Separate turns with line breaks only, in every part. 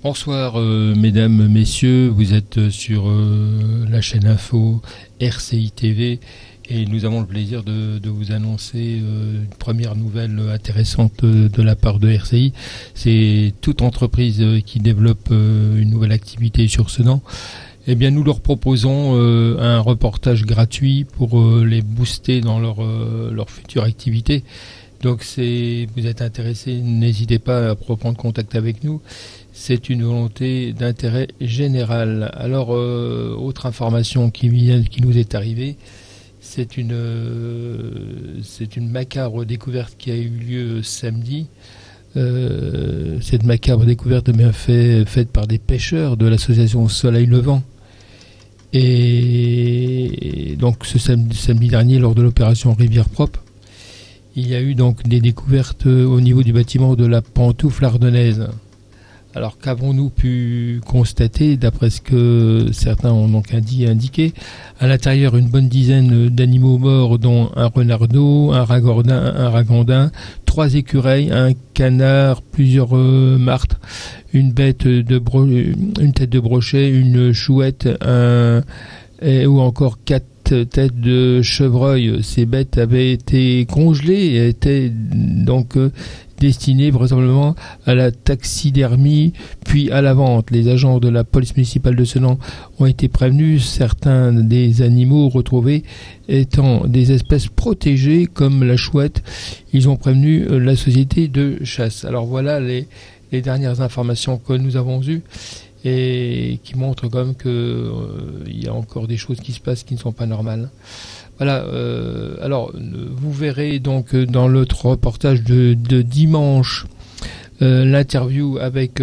Bonsoir mesdames, messieurs, vous êtes sur la chaîne info RCI TV et nous avons le plaisir de vous annoncer une première nouvelle intéressante de la part de RCI. C'est toute entreprise qui développe une nouvelle activité sur Sedan. Eh bien, nous leur proposons un reportage gratuit pour les booster dans leur future activité. Donc, vous êtes intéressé, n'hésitez pas à reprendre contact avec nous. C'est une volonté d'intérêt général. Alors, autre information qui nous est arrivée, c'est une macabre découverte qui a eu lieu samedi. Cette macabre découverte est bien faite par des pêcheurs de l'association Soleil Levant. Et donc, ce samedi dernier, lors de l'opération Rivière Propre, il y a eu donc des découvertes au niveau du bâtiment de la Pantoufle ardennaise. Alors qu'avons-nous pu constater, d'après ce que certains ont donc indiqué, à l'intérieur une bonne dizaine d'animaux morts, dont un renardeau, un ragondin, 3 écureuils, un canard, plusieurs martres, une tête de brochet, une chouette, ou encore 4 têtes de chevreuil. Ces bêtes avaient été congelées et étaient donc destinées vraisemblablement à la taxidermie puis à la vente. Les agents de la police municipale de Sedan ont été prévenus, certains des animaux retrouvés étant des espèces protégées comme la chouette. Ils ont prévenu la société de chasse. Alors voilà les dernières informations que nous avons eues et qui montrent quand même qu'il y a encore des choses qui se passent qui ne sont pas normales. Voilà, alors vous verrez donc dans notre reportage de dimanche l'interview avec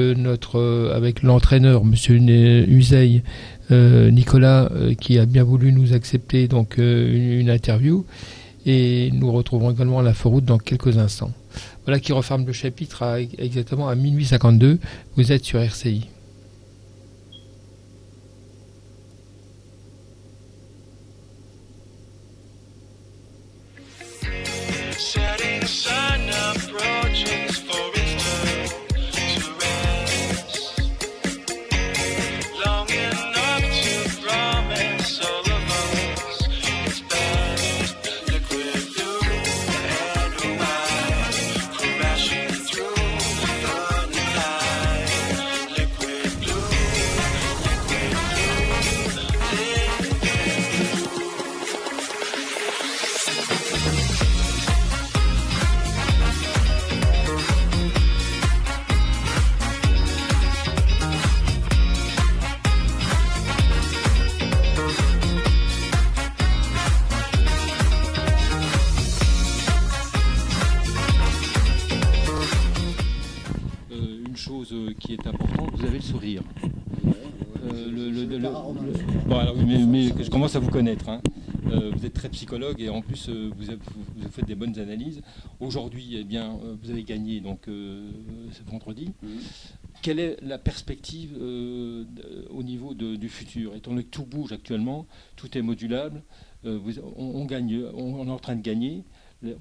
l'entraîneur monsieur Uzeil, Nicolas, qui a bien voulu nous accepter donc une interview, et nous retrouverons également la Foroute dans quelques instants. Voilà qui referme le chapitre exactement à minuit 52. Vous êtes sur RCI. Qui est importante, vous avez le sourire. Bon, alors, mais je commence à vous connaître. Hein. Vous êtes très psychologue et en plus vous faites des bonnes analyses. Aujourd'hui, eh bien, vous avez gagné donc ce vendredi. Quelle est la perspective au niveau du futur? Étant donné que tout bouge actuellement, tout est modulable, on est en train de gagner.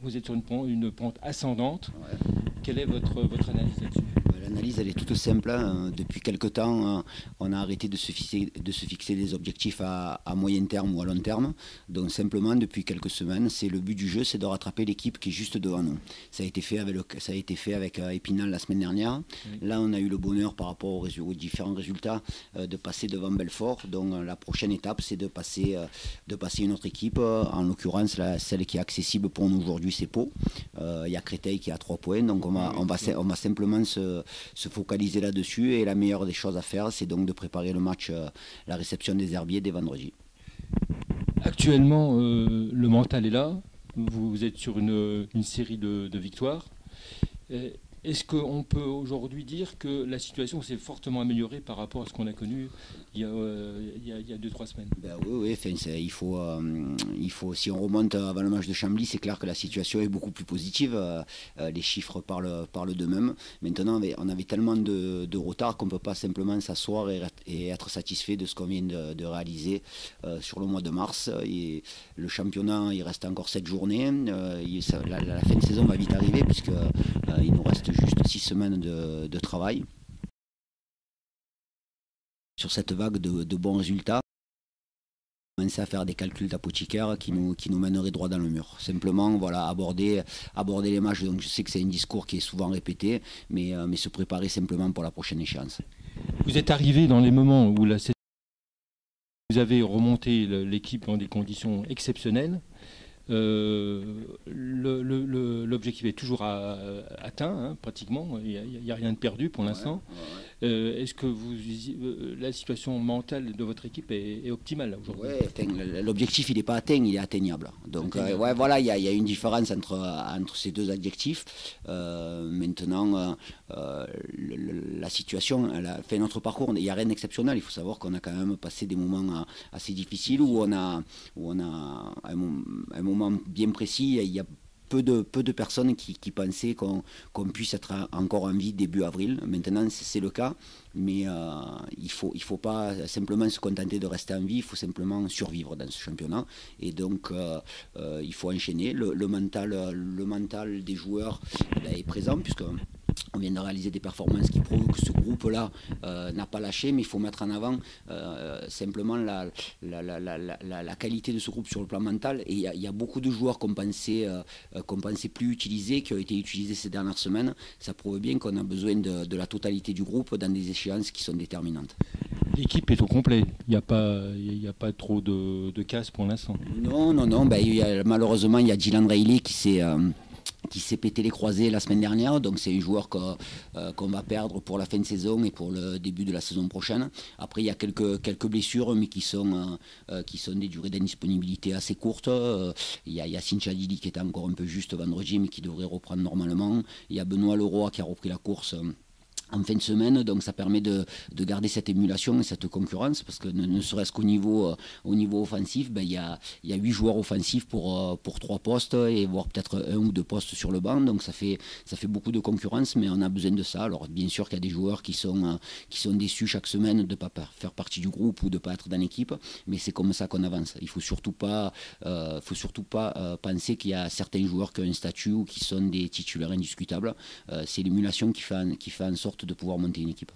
Vous êtes sur une pente ascendante. Ouais. Quelle est votre analyse là-dessus?
L'analyse, elle est toute simple. Hein. Depuis quelque temps, on a arrêté de se fixer des objectifs à moyen terme ou à long terme. Donc simplement, depuis quelques semaines, le but du jeu, c'est de rattraper l'équipe qui est juste devant nous. Ça a été fait avec Épinal la semaine dernière. Oui. Là, on a eu le bonheur, par rapport aux différents résultats, de passer devant Belfort. Donc la prochaine étape, c'est de passer une autre équipe. En l'occurrence, celle qui est accessible pour nous aujourd'hui, c'est Pau. Il y a Créteil qui a 3 points. Donc on va simplement se focaliser là-dessus, et la meilleure des choses à faire, c'est donc de préparer le match, la réception des Herbiers dès vendredi.
Actuellement, le mental est là, vous êtes sur une série de victoires. Est-ce qu'on peut aujourd'hui dire que la situation s'est fortement améliorée par rapport à ce qu'on a connu il y a 2-3 semaines?
Oui, il faut, si on remonte avant le match de Chambly, c'est clair que la situation est beaucoup plus positive. Les chiffres parlent d'eux-mêmes. Maintenant, on avait tellement de retard qu'on ne peut pas simplement s'asseoir et être satisfait de ce qu'on vient de réaliser sur le mois de mars. Et le championnat, il reste encore 7 journées. La fin de saison va vite arriver, puisqu'il nous reste juste 6 semaines de travail. sur cette vague de bons résultats, commencer à faire des calculs d'apothicaire qui nous mèneraient droit dans le mur. Simplement, voilà, aborder les matchs. Donc je sais que c'est un discours qui est souvent répété, mais se préparer simplement pour la prochaine échéance.
Vous êtes arrivé dans les moments où vous avez remonté l'équipe dans des conditions exceptionnelles. L'objectif est toujours atteint, hein, pratiquement. Il n'y a rien de perdu pour l'instant. Ouais. Est-ce que la situation mentale de votre équipe est optimale aujourd'hui?
L'objectif il n'est pas atteint, il est atteignable. Donc voilà, il y a une différence entre ces deux adjectifs. Maintenant, la situation, fait notre parcours, il n'y a rien d'exceptionnel. Il faut savoir qu'on a quand même passé des moments assez difficiles où on a un moment bien précis. Il y a peu de personnes qui pensaient qu'on puisse être encore en vie début avril. Maintenant, c'est le cas, mais il faut pas simplement se contenter de rester en vie, il faut simplement survivre dans ce championnat. Et donc, il faut enchaîner. Le mental des joueurs est présent, puisque on vient de réaliser des performances qui prouvent que ce groupe-là n'a pas lâché, mais il faut mettre en avant simplement la qualité de ce groupe sur le plan mental. Et il y a beaucoup de joueurs qu'on pensait plus utilisés, qui ont été utilisés ces dernières semaines. Ça prouve bien qu'on a besoin de la totalité du groupe dans des échéances qui sont déterminantes.
L'équipe est au complet, il n'y a pas trop de casse pour l'instant.
Non, malheureusement il y a Dylan Reilly qui s'est pété les croisés la semaine dernière, donc c'est un joueur qu'on va perdre pour la fin de saison et pour le début de la saison prochaine. Après il y a quelques blessures, mais qui sont des durées d'indisponibilité assez courtes. Il y a Yacine Chadili qui était encore un peu juste vendredi, mais qui devrait reprendre normalement. Il y a Benoît Leroy qui a repris la course en fin de semaine, donc ça permet de garder cette émulation et cette concurrence, parce que ne serait-ce qu'au niveau offensif, il y a 8 joueurs offensifs pour 3 postes, et voire peut-être 1 ou 2 postes sur le banc, donc ça fait beaucoup de concurrence, mais on a besoin de ça. Alors bien sûr qu'il y a des joueurs qui sont déçus chaque semaine de ne pas faire partie du groupe ou de ne pas être dans l'équipe, mais c'est comme ça qu'on avance. Il ne faut surtout pas penser qu'il y a certains joueurs qui ont un statut ou qui sont des titulaires indiscutables. C'est l'émulation qui fait en sorte de pouvoir monter une équipe.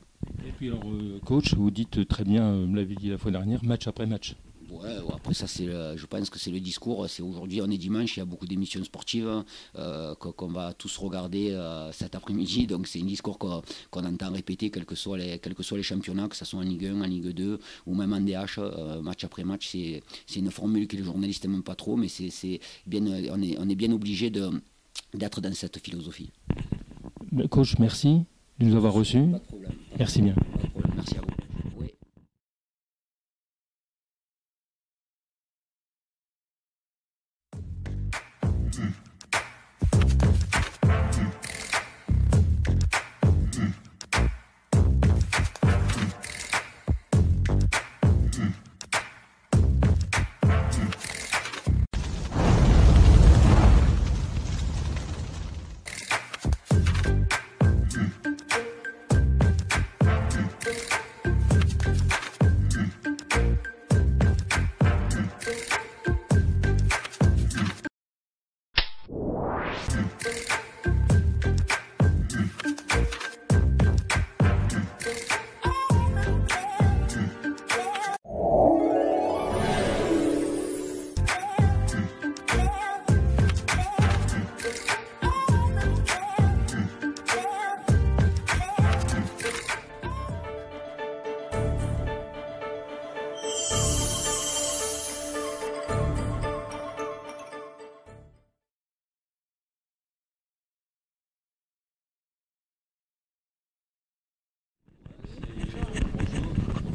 Et puis alors, coach, vous dites très bien, me l'avez dit la fois dernière, match après match.
Ouais, après ça, je pense que c'est le discours. C'est aujourd'hui, on est dimanche, il y a beaucoup d'émissions sportives qu'on va tous regarder cet après-midi. Donc c'est un discours qu'on entend répéter, quels que soient les championnats, que ce soit en Ligue 1, en Ligue 2 ou même en DH, match après match. C'est une formule que les journalistes n'aiment pas trop, mais on est bien obligé d'être dans cette philosophie.
Coach, merci de nous avoir reçus.
Pas de problème.
Merci bien.
Pas de problème. Merci à vous.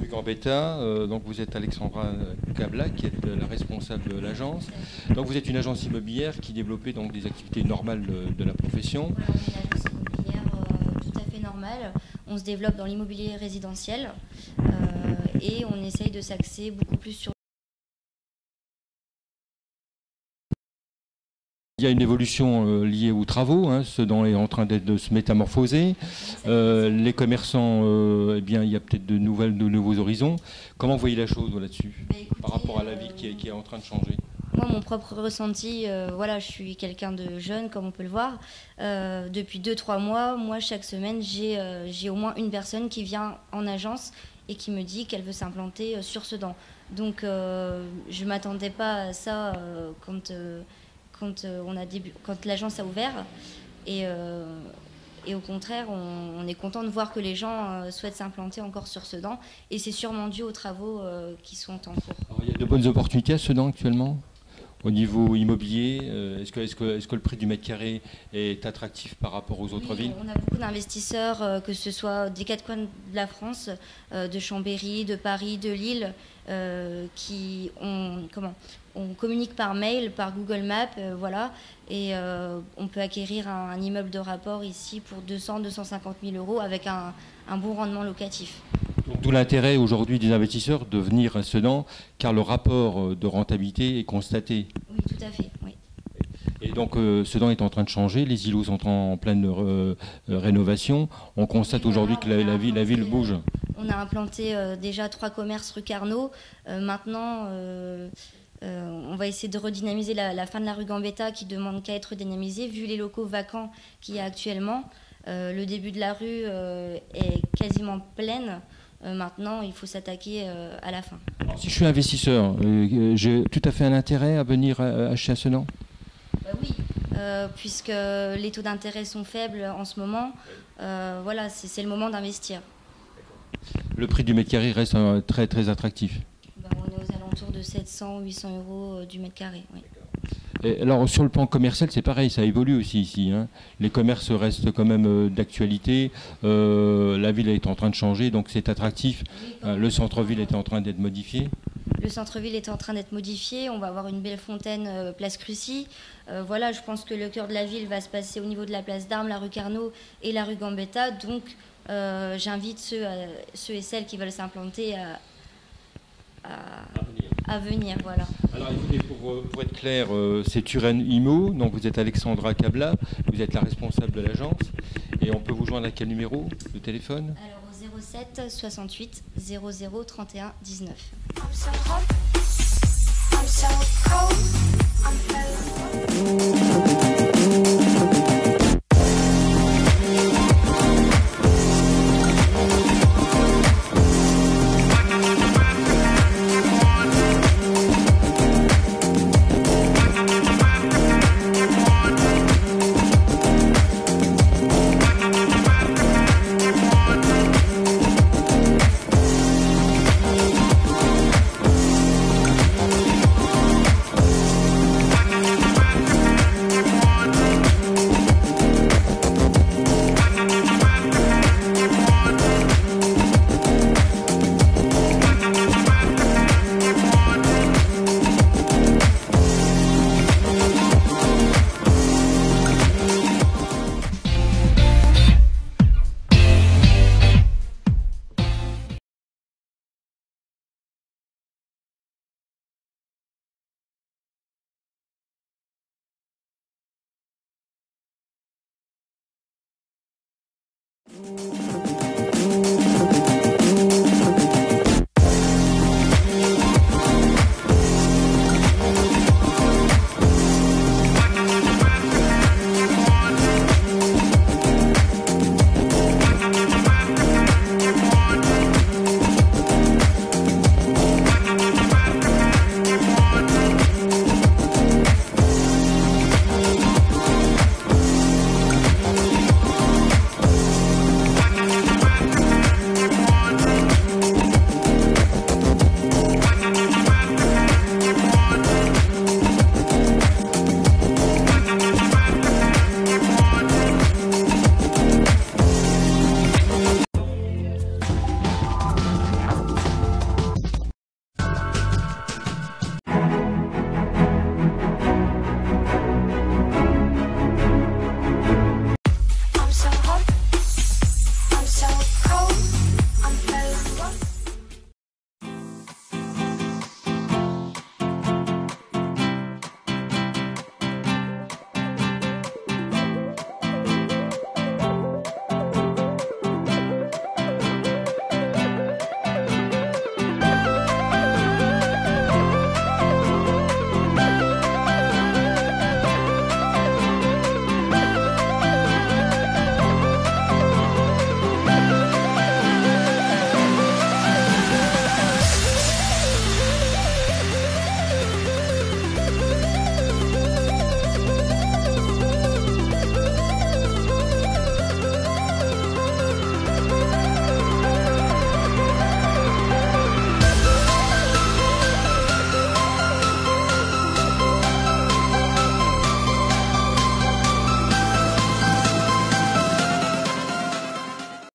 Gambetta, donc vous êtes Alexandra Cabla, qui est la responsable de l'agence. Donc vous êtes une agence immobilière qui développait donc des activités normales de la profession.
Voilà, on est une agence immobilière tout à fait normale. On se développe dans l'immobilier résidentiel et on essaye de s'axer beaucoup plus sur.
Il y a une évolution liée aux travaux, hein, ce dont est en train de se métamorphoser. Les commerçants, eh bien, il y a peut-être de nouveaux horizons. Comment vous voyez la chose là-dessus, par rapport à la vie qui est en train de changer?
Moi, mon propre ressenti, voilà, je suis quelqu'un de jeune, comme on peut le voir. Depuis 2-3 mois, moi, chaque semaine, j'ai au moins une personne qui vient en agence et qui me dit qu'elle veut s'implanter sur Sedan. Donc je ne m'attendais pas à ça quand l'agence a ouvert. Et au contraire, on est content de voir que les gens souhaitent s'implanter encore sur Sedan. Et c'est sûrement dû aux travaux qui sont en cours.
Alors, il y a de bonnes opportunités à Sedan actuellement au niveau immobilier. Est-ce que le prix du mètre carré est attractif par rapport aux autres villes?
On a beaucoup d'investisseurs, que ce soit des quatre coins de la France, de Chambéry, de Paris, de Lille, on communique par mail, par Google Maps, voilà, et on peut acquérir un immeuble de rapport ici pour 200-250 000 euros avec un bon rendement locatif.
D'où l'intérêt aujourd'hui des investisseurs de venir à Sedan, car le rapport de rentabilité est constaté.
Oui, tout à fait. Oui.
Et donc Sedan est en train de changer, les îlots sont en pleine rénovation. On constate aujourd'hui que la ville bouge.
On a implanté déjà 3 commerces rue Carnot. Maintenant, on va essayer de redynamiser la fin de la rue Gambetta qui demande qu'à être dynamisée, vu les locaux vacants qu'il y a actuellement. Le début de la rue est quasiment pleine. Maintenant, il faut s'attaquer à la fin.
Alors, si je suis investisseur, j'ai tout à fait un intérêt à venir acheter à Sedan?
Oui, puisque les taux d'intérêt sont faibles en ce moment. Voilà, c'est le moment d'investir.
Le prix du mètre carré reste très, très attractif.
On est aux alentours de 700-800 euros du mètre carré. Oui.
Et alors sur le plan commercial, c'est pareil, ça évolue aussi ici, hein. Les commerces restent quand même d'actualité. La ville est en train de changer, donc c'est attractif. Le centre-ville est en train d'être modifié.
Le centre-ville est en train d'être modifié. On va avoir une belle fontaine place Crucy. Voilà, je pense que le cœur de la ville va se passer au niveau de la place d'Armes, la rue Carnot et la rue Gambetta. Donc j'invite ceux et celles qui veulent s'implanter à venir, voilà.
Alors écoutez, pour être clair, c'est Turenne Imo, donc vous êtes Alexandra Cabla, vous êtes la responsable de l'agence, et on peut vous joindre à quel numéro de téléphone?
Alors au 07 68 00 31 19.